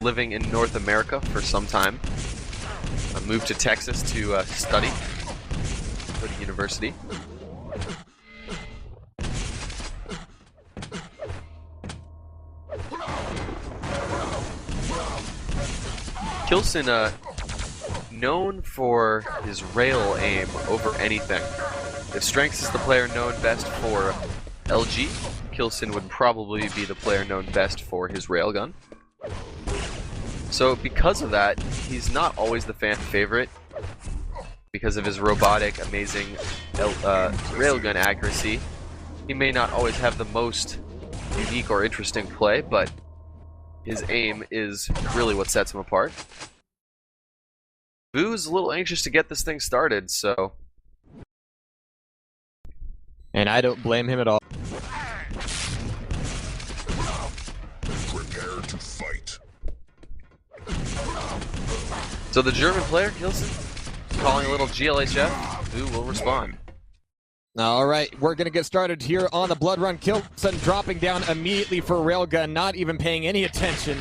living in North America for some time. Moved to Texas to study, go to university. k1llsen, known for his rail aim over anything. If Strengths is the player known best for LG, k1llsen would probably be the player known best for his railgun. So because of that, he's not always the fan favorite because of his robotic, amazing railgun accuracy. He may not always have the most unique or interesting play, but his aim is really what sets him apart. Vo's a little anxious to get this thing started, so... And I don't blame him at all. Prepare to fight. So the German player, k1llsen, calling a little GLHF, Vo will respond. All right, we're going to get started here on the Blood Run. k1llsen dropping down immediately for Railgun, not even paying any attention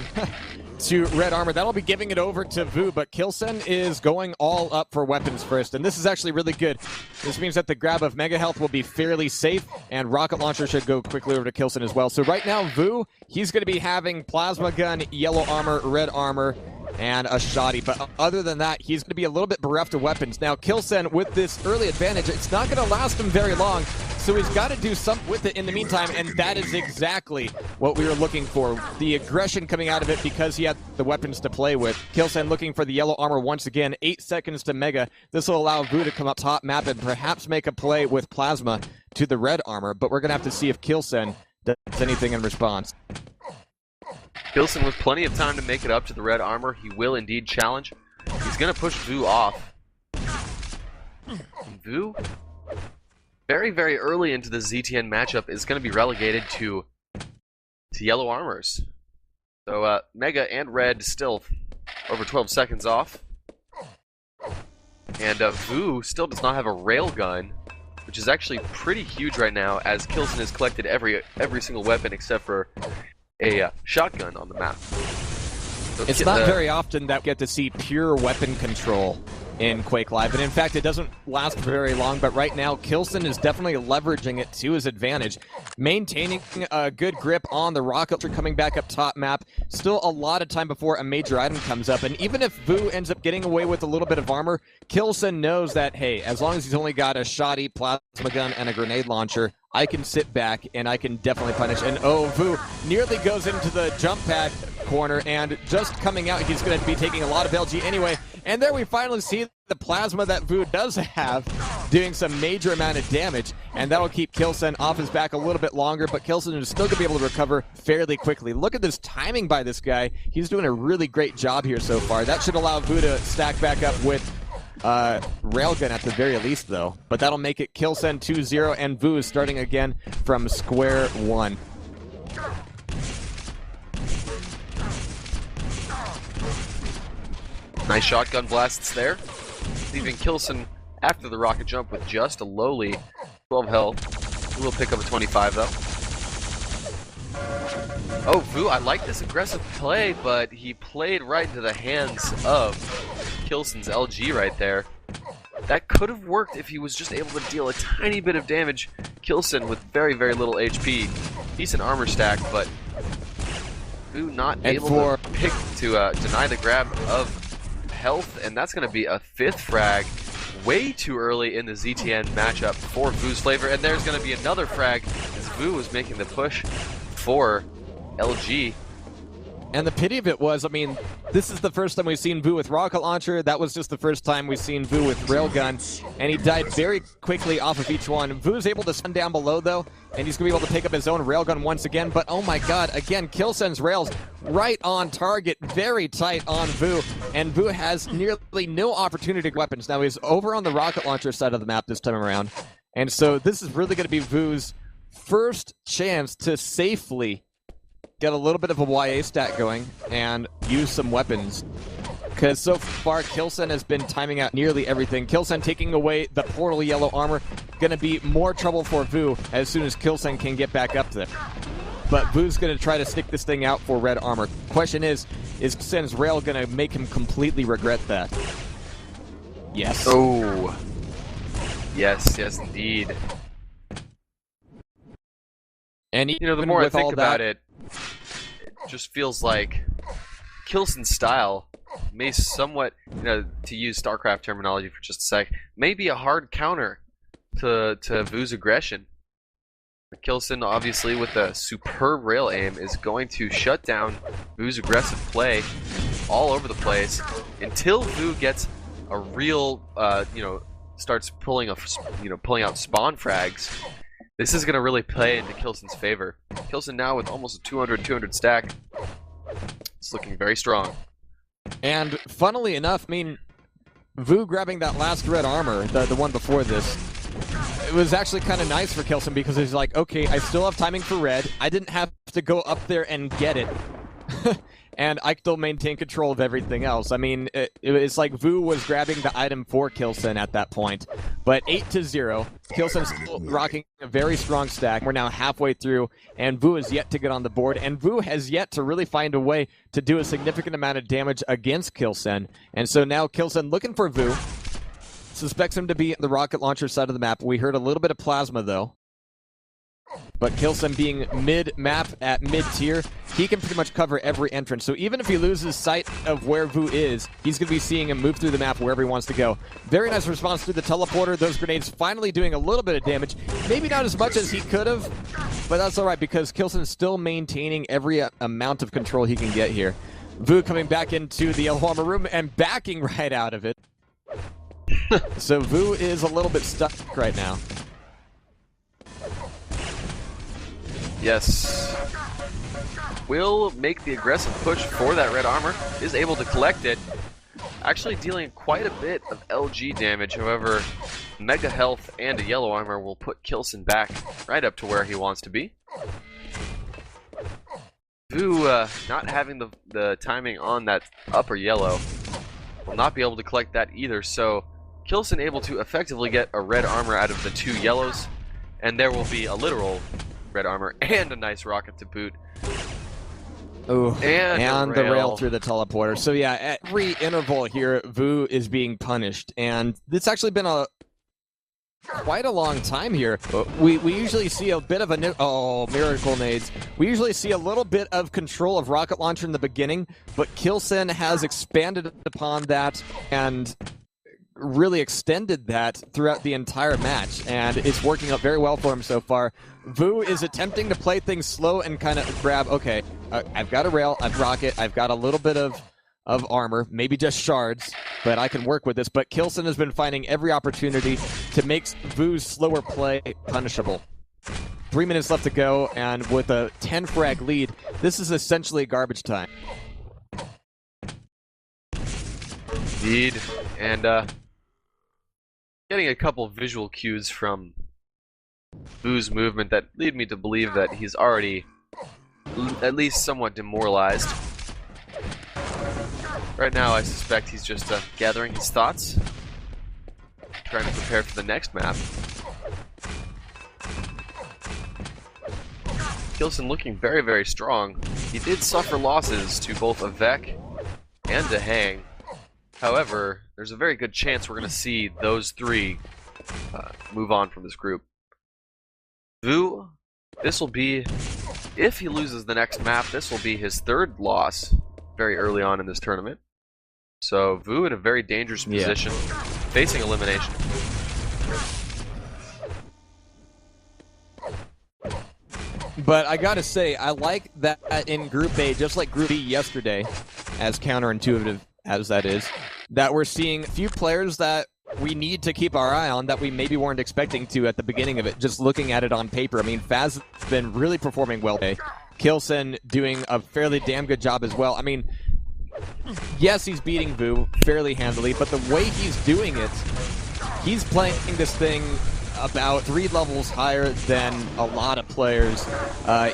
to Red Armor. That'll be giving it over to Vo, but k1llsen is going all up for weapons first, and this is actually really good. This means that the grab of Mega Health will be fairly safe, and Rocket Launcher should go quickly over to k1llsen as well. So right now, Vo, he's going to be having Plasma Gun, Yellow Armor, Red Armor, and a shoddy, but other than that, he's going to be a little bit bereft of weapons. Now, k1llsen, with this early advantage, it's not going to last him very long, so he's got to do something with it in the meantime, and that is exactly what we were looking for. The aggression coming out of it because he had the weapons to play with. k1llsen looking for the Yellow Armor once again, 8 seconds to Mega. This will allow Vo to come up top map and perhaps make a play with Plasma to the Red Armor, but we're going to have to see if k1llsen does anything in response. k1llsen with plenty of time to make it up to the Red Armor. He will indeed challenge. He's going to push Vo off. And Vo, very, very early into the ZTN matchup, is going to be relegated to Yellow Armors. So Mega and Red still over 12 seconds off. And Vo still does not have a railgun, which is actually pretty huge right now, as k1llsen has collected every single weapon except for a shotgun on the map. So it's not very often that we get to see pure weapon control in Quake Live, and in fact it doesn't last very long, but right now k1llsen is definitely leveraging it to his advantage, maintaining a good grip on the rocket launcher coming back up top map. Still a lot of time before a major item comes up, and even if Vo ends up getting away with a little bit of armor, k1llsen knows that, hey, as long as he's only got a shoddy, plasma gun, and a grenade launcher, I can sit back and I can definitely punish. And oh, Vo nearly goes into the jump pad corner, and just coming out, he's going to be taking a lot of LG anyway. And there we finally see the plasma that Vo does have doing some major amount of damage, and that'll keep k1llsen off his back a little bit longer, but k1llsen is still going to be able to recover fairly quickly. Look at this timing by this guy. He's doing a really great job here so far. That should allow Vo to stack back up with railgun at the very least, though. But that'll make it k1llsen 2-0, and Vo is starting again from square one. Nice shotgun blasts there, leaving k1llsen after the rocket jump with just a lowly 12 health. He will pick up a 25 though. Oh, Vo, I like this aggressive play, but he played right into the hands of k1llsen's LG right there. That could have worked if he was just able to deal a tiny bit of damage. k1llsen with very, very little HP. Decent armor stack, but Vo not able to pick to deny the grab of health, and that's going to be a 5th frag way too early in the ZTN matchup for Vo's flavor, and there's going to be another frag as Vo is making the push for LG. And the pity of it was, I mean, this is the first time we've seen Vo with rocket launcher. That was just the first time we've seen Vo with railgun, and he died very quickly off of each one. Vo's able to stun down below, though, and he's going to be able to pick up his own railgun once again. But oh my god, again, k1llsen's rails right on target, very tight on Vo, and Vo has nearly no opportunity to weapons. Now he's over on the rocket launcher side of the map this time around, and so this is really going to be Vo's first chance to safely get a little bit of a YA stat going and use some weapons. Because so far, k1llsen has been timing out nearly everything. k1llsen taking away the portal yellow armor. Going to be more trouble for Vo as soon as k1llsen can get back up there. But Vo's going to try to stick this thing out for red armor. Question is, is k1llsen's rail going to make him completely regret that? Yes. Oh. Yes, yes, indeed. And you know, the more I think about it, it just feels like k1llsen's style may somewhat, you know, to use StarCraft terminology for just a sec, may be a hard counter to Vu's aggression. k1llsen, obviously, with a superb rail aim, is going to shut down Vu's aggressive play all over the place until Vo gets a real, you know, starts pulling out spawn frags. This is going to really play into k1llsen's favor. k1llsen now with almost a 200 stack. It's looking very strong. And funnily enough, I mean, Vo grabbing that last red armor, the one before this, it was actually kind of nice for k1llsen because he's like, okay, I still have timing for red. I didn't have to go up there and get it. And I still maintain control of everything else. I mean, it's like Vo was grabbing the item for k1llsen at that point. But 8-0, k1llsen's still rocking a very strong stack. We're now halfway through, and Vo is yet to get on the board. And Vo has yet to really find a way to do a significant amount of damage against k1llsen. And so now k1llsen looking for Vo. Suspects him to be the rocket launcher side of the map. We heard a little bit of plasma, though. But k1llsen being mid-map at mid-tier, he can pretty much cover every entrance. So even if he loses sight of where Vo is, he's going to be seeing him move through the map wherever he wants to go. Very nice response through the teleporter. Those grenades finally doing a little bit of damage. Maybe not as much as he could have, but that's all right because k1llsen is still maintaining every amount of control he can get here. Vo coming back into the yellow armor room and backing right out of it. So Vo is a little bit stuck right now. Yes. Will make the aggressive push for that red armor. Is able to collect it. Actually dealing quite a bit of LG damage. However, mega health and a yellow armor will put k1llsen back right up to where he wants to be. Vo not having the timing on that upper yellow will not be able to collect that either. So k1llsen able to effectively get a red armor out of the two yellows, and there will be a literal red armor and a nice rocket to boot. Ooh, and the rail through the teleporter. So yeah, at every interval here, Vo is being punished, and it's actually been quite a long time here. We usually see a bit of a miracle nades. We usually see a little bit of control of rocket launcher in the beginning, but k1llsen has expanded upon that and really extended that throughout the entire match, and it's working out very well for him so far. Vo is attempting to play things slow and kind of grab, okay, I've got a rail, I've rocket, I've got a little bit of armor, maybe just shards, but I can work with this. But k1llsen has been finding every opportunity to make Vo's slower play punishable. 3 minutes left to go, and with a 10 frag lead, this is essentially garbage time. Indeed, and getting a couple visual cues from Vo's movement that lead me to believe that he's already at least somewhat demoralized. Right now, I suspect he's just gathering his thoughts, trying to prepare for the next map. k1llsen looking very, very strong. He did suffer losses to both a Vec and a Hang. However, there's a very good chance we're going to see those three move on from this group. Vo, this will be, if he loses the next map, this will be his third loss very early on in this tournament. So Vo in a very dangerous position, facing elimination. But I gotta say, I like that in Group A, just like Group B yesterday, as counterintuitive as that is, that we're seeing a few players that we need to keep our eye on that we maybe weren't expecting to at the beginning of it, just looking at it on paper. I mean, Faz has been really performing well today. k1llsen doing a fairly damn good job as well. I mean, yes, he's beating Vo fairly handily, but the way he's doing it, he's playing this thing about 3 levels higher than a lot of players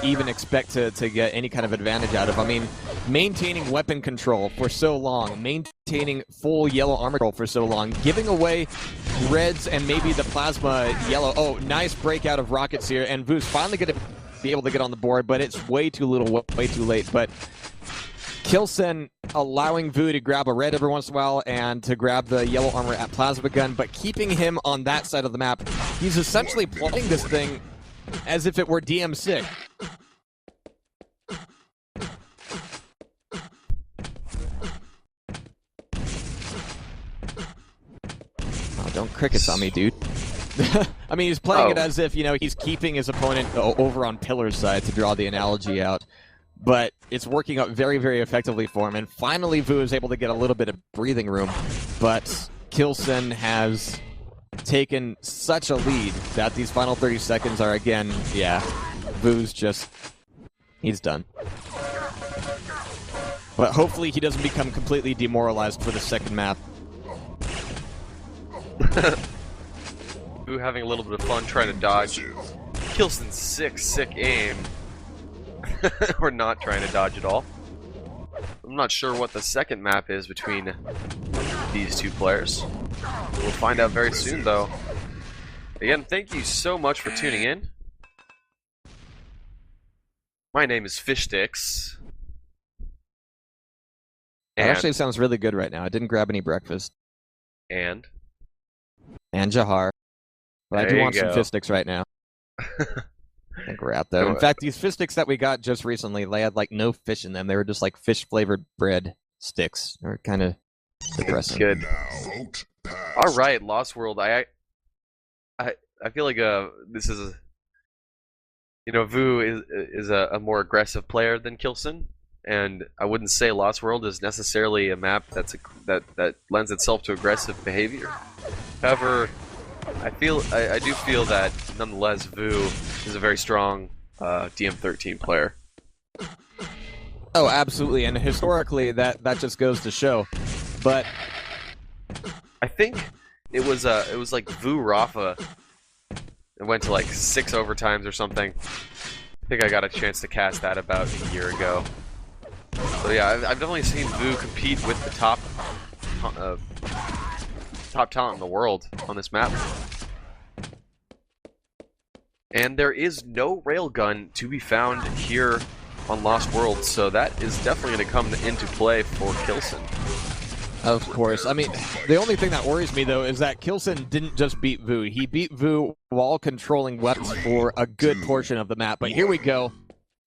even expect to get any kind of advantage out of. I mean, maintaining weapon control for so long, maintaining full yellow armor control for so long, giving away reds and maybe the plasma yellow. Oh, nice breakout of rockets here, and Vo's finally going to be able to get on the board, but it's way too little, way too late. But k1llsen allowing Vo to grab a red every once in a while and to grab the yellow armor at plasma gun, but keeping him on that side of the map. He's essentially playing this thing as if it were DMC. Oh, don't crickets on me, dude. I mean, he's playing it as if, you know, he's keeping his opponent over on pillar's side, to draw the analogy out. But it's working out very, very effectively for him. And finally, Vo is able to get a little bit of breathing room. But k1llsen has taken such a lead that these final 30 seconds are, again, yeah, Vo's just, he's done. But hopefully he doesn't become completely demoralized for the second map. Vo having a little bit of fun trying to dodge k1llsen's sick aim. We're not trying to dodge at all. I'm not sure what the second map is between these two players. We'll find out very soon, though. Again, thank you so much for tuning in. My name is Fishsticks. That actually sounds really good right now. I didn't grab any breakfast. And Jahar. But I do want some fish sticks right now. I think we're out there. In fact, these fish sticks that we got just recently, they had like no fish in them. They were just like fish-flavored bread sticks. They were kind of depressing. Good. All right, Lost World. I feel like this is Vo is a more aggressive player than k1llsen, and I wouldn't say Lost World is necessarily a map that lends itself to aggressive behavior. However, I do feel that nonetheless Vo is a very strong DM13 player. Oh, absolutely, and historically that just goes to show. But I think it was like Vo Rafa. It went to like 6 overtimes or something. I think I got a chance to cast that about a year ago. So yeah, I've definitely seen Vo compete with the top talent in the world on this map. And there is no railgun to be found here on Lost World, so that is definitely going to come into play for k1llsen. Of course. I mean, the only thing that worries me, though, is that k1llsen didn't just beat Vo. He beat Vo while controlling weapons for a good portion of the map. But here we go.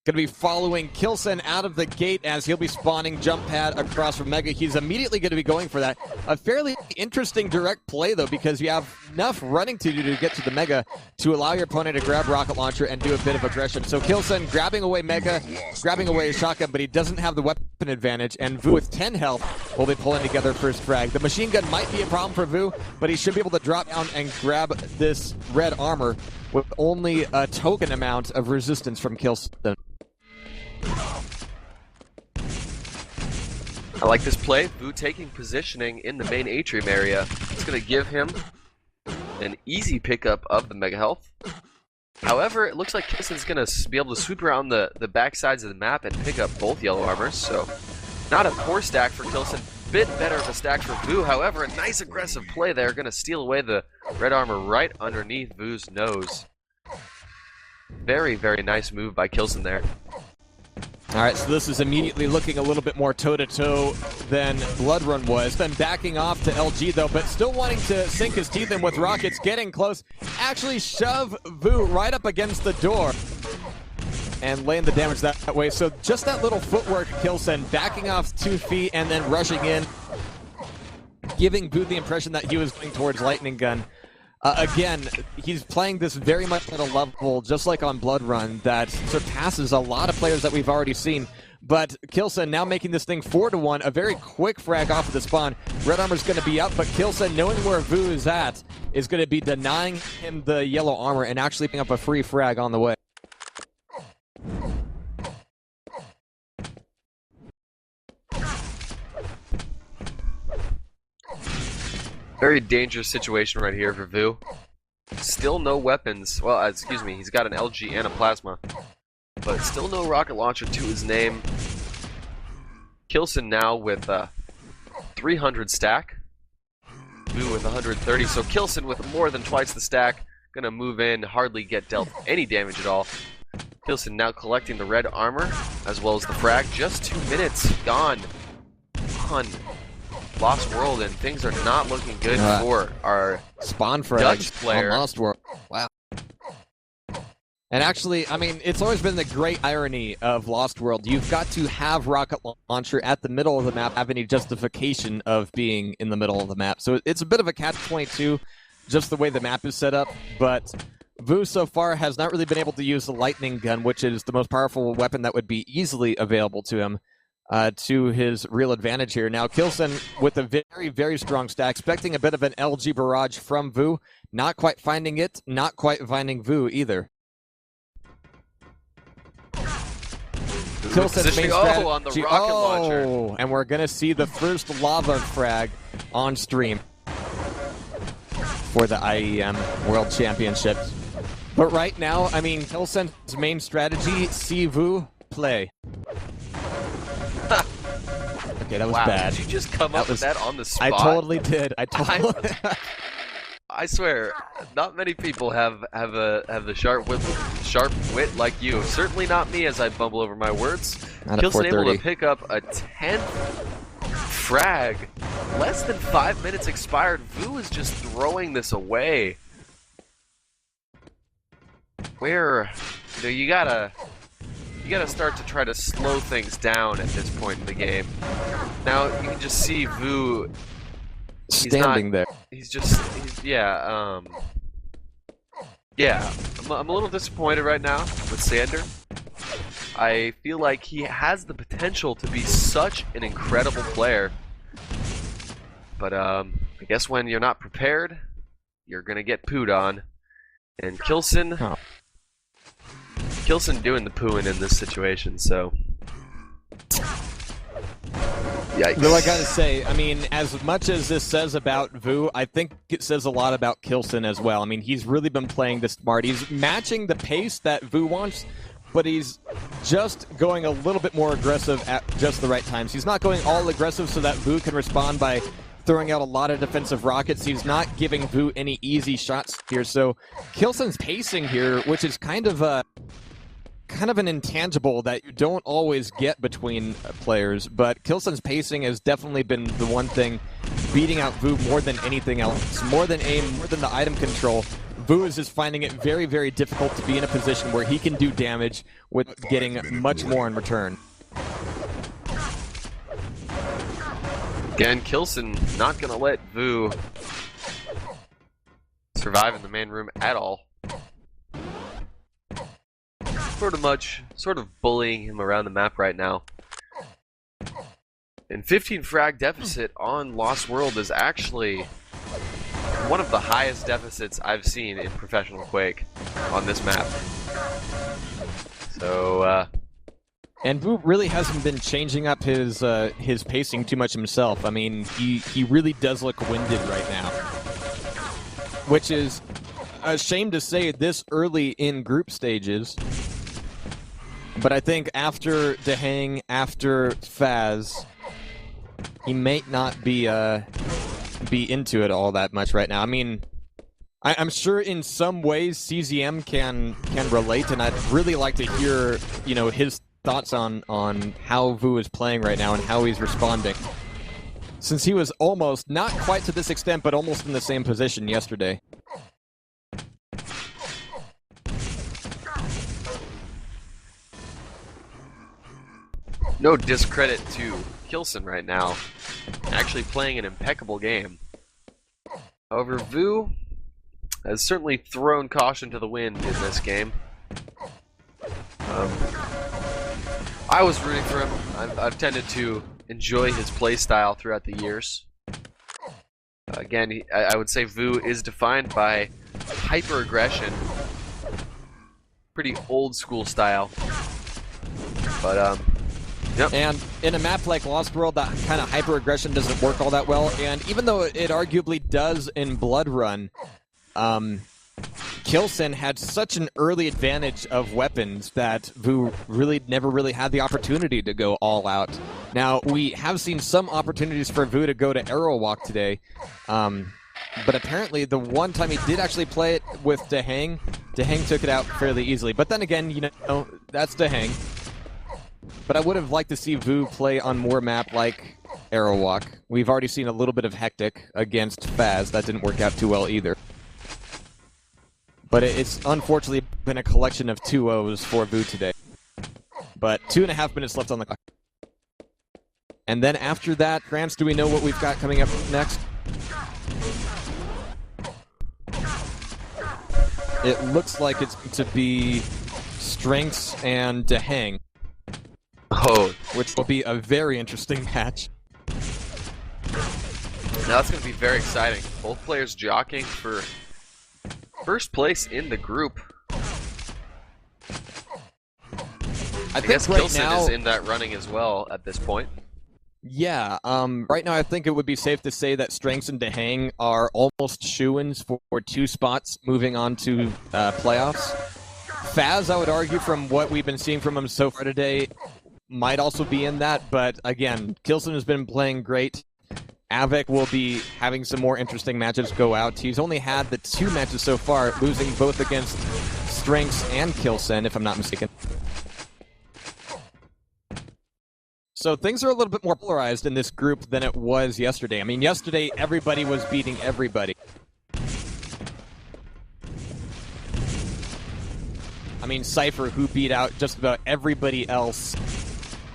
Going to be following k1llsen out of the gate as he'll be spawning jump pad across from Mega. He's immediately going to be going for that. A fairly interesting direct play, though, because you have enough running to do to get to the Mega to allow your opponent to grab rocket launcher and do a bit of aggression. So k1llsen grabbing away Mega, grabbing away a shotgun, but he doesn't have the weapon advantage, and Vo with 10 health will be pulling together first frag. The machine gun might be a problem for Vo, but he should be able to drop down and grab this red armor with only a token amount of resistance from k1llsen. I like this play. Vo taking positioning in the main atrium area. It's going to give him an easy pickup of the Mega Health. However, it looks like k1llsen's going to be able to sweep around the back sides of the map and pick up both yellow armors. So, not a poor stack for k1llsen. Bit better of a stack for Vo. However, a nice aggressive play there. Going to steal away the red armor right underneath Vo's nose. Very, very nice move by k1llsen there. Alright, so this is immediately looking a little bit more toe-to-toe than Blood Run was. Then backing off to LG, though, but still wanting to sink his teeth in with rockets, getting close. Actually shove Vo right up against the door and laying the damage that way. So just that little footwork, k1llsen, backing off 2 feet and then rushing in, giving Vo the impression that he was going towards Lightning Gun. Again, he's playing this very much at a level, just like on Blood Run, that surpasses a lot of players that we've already seen. But k1llsen now making this thing 4-1, a very quick frag off of the spawn. Red Armor's going to be up, but k1llsen, knowing where Vo is at, is going to be denying him the yellow armor and actually picking up a free frag on the way. Very dangerous situation right here for Vo. Still no weapons. Well, excuse me, he's got an LG and a plasma. But still no rocket launcher to his name. k1llsen now with 300 stack. Vo with 130. So k1llsen with more than twice the stack. Gonna move in, hardly get dealt any damage at all. k1llsen now collecting the red armor as well as the frag. Just 2 minutes gone on Lost World, and things are not looking good for our spawn frag Dutch player. On Lost World. Wow. And actually, I mean, it's always been the great irony of Lost World. You've got to have rocket launcher at the middle of the map, have any justification of being in the middle of the map. So it's a bit of a catch-22, just the way the map is set up. But Vo so far has not really been able to use the lightning gun, which is the most powerful weapon that would be easily available to him, to his real advantage here. Now, k1llsen with a very, very strong stack, expecting a bit of an LG barrage from Vo. Not quite finding it, not quite finding Vo either. k1llsen's main strategy. On the rocket launcher. And we're going to see the first lava frag on stream for the IEM World Championships. But right now, I mean, k1llsen's main strategy, see Vo play. Okay, that was bad. Did you just come up with that on the spot? I totally did. I swear, not many people have the sharp wit like you. Certainly not me, as I bumble over my words. k1llsen able to pick up a 10th frag. Less than 5 minutes expired. Vo is just throwing this away. Where, you gotta start to try to slow things down at this point in the game. Now you can just see Vo standing there. Yeah. I'm a little disappointed right now with Sander. I feel like he has the potential to be such an incredible player, but I guess when you're not prepared, you're gonna get pooed on. And k1llsen doing the pooing in this situation, so yikes. Though I gotta say, I mean, as much as this says about Vo, I think it says a lot about k1llsen as well. I mean, he's really been playing this smart. He's matching the pace that Vo wants, but he's just going a little bit more aggressive at just the right times. He's not going all aggressive so that Vo can respond by throwing out a lot of defensive rockets. He's not giving Vo any easy shots here. So k1llsen's pacing here, which is kind of an intangible that you don't always get between players, but k1llsen's pacing has definitely been the one thing beating out Vo more than anything else. More than aim, more than the item control. Vo is just finding it very, very difficult to be in a position where he can do damage with getting much more in return. Again, k1llsen not gonna let Vo survive in the main room at all. Sort of bullying him around the map right now. And 15 frag deficit on Lost World is actually one of the highest deficits I've seen in professional Quake on this map. So, and Vo really hasn't been changing up his pacing too much himself. I mean, he really does look winded right now, which is a shame to say this early in group stages. But I think after Dehang, after Faz, he may not be into it all that much right now. I mean, I'm sure in some ways CZM can relate, and I'd really like to hear, you know, his thoughts on how Vo is playing right now and how he's responding, since he was almost, not quite to this extent, but almost in the same position yesterday. No discredit to k1llsen right now. Actually playing an impeccable game. However, Vo has certainly thrown caution to the wind in this game. I was rooting for him. I've tended to enjoy his play style throughout the years. Again, I would say Vo is defined by hyper-aggression. Pretty old school style. But, yep. And in a map like Lost World, that kind of hyper-aggression doesn't work all that well. And even though it arguably does in Blood Run, k1llsen had such an early advantage of weapons that Vo never really had the opportunity to go all out. Now, we have seen some opportunities for Vo to go to Arrow Walk today. But apparently, the one time he did actually play it with Dehang took it out fairly easily. But then again, you know, that's Dehang. But I would have liked to see Vu play on more map like Arrowwalk. We've already seen a little bit of Hectic against Faz. That didn't work out too well either. But it's unfortunately been a collection of 2-0s for Vu today. But 2.5 minutes left on the clock. And then after that, France, do we know what we've got coming up next? It looks like it's going to be Strengths and Dehang. Oh, Which will be a very interesting match. now that's going to be very exciting. Both players jockeying for first place in the group. I guess right k1llsen now is in that running as well at this point. Yeah, right now I think it would be safe to say that Strengths and Dehang are almost shoo-ins for 2 spots moving on to playoffs. Faz, I would argue, from what we've been seeing from him so far today, might also be in that, but again, k1llsen has been playing great. Avik will be having some more interesting matches go out. He's only had the 2 matches so far, losing both against Strengths and k1llsen, if I'm not mistaken. So things are a little bit more polarized in this group than it was yesterday. I mean, yesterday, everybody was beating everybody. I mean, Cypher, who beat out just about everybody else,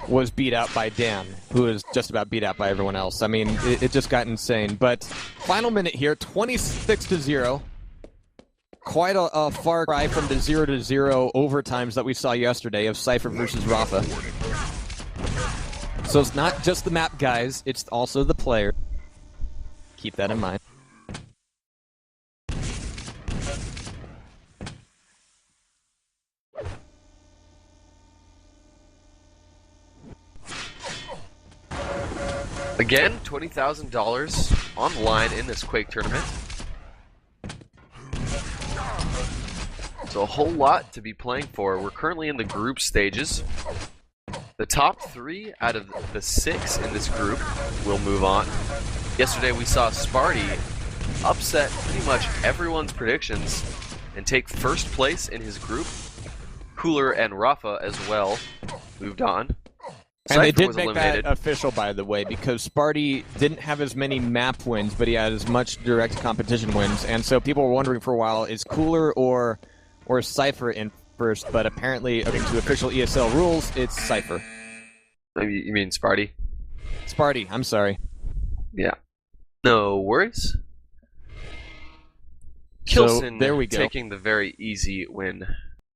was beat out by Dan, who was just about beat out by everyone else. I mean, it just got insane. But final minute here, 26-0. Quite a far cry from the 0-0 overtimes that we saw yesterday of Cypher versus Rafa. So it's not just the map, guys. It's also the player. Keep that in mind. Again, $20,000 on the line in this Quake tournament. So a whole lot to be playing for. We're currently in the group stages. The top 3 out of the 6 in this group will move on. Yesterday we saw Sparty upset pretty much everyone's predictions and take first place in his group. k1llsen and Rafa as well moved on. And they Cypher did was make eliminated. that official, by the way, because Sparty didn't have as many map wins, but he had as much direct competition wins. And so people were wondering for a while, is k1llsen or Cypher in first? But apparently, according to official ESL rules, it's Cypher. You mean Sparty? Sparty, I'm sorry. Yeah. No worries. So, k1llsen there we go. taking the very easy win.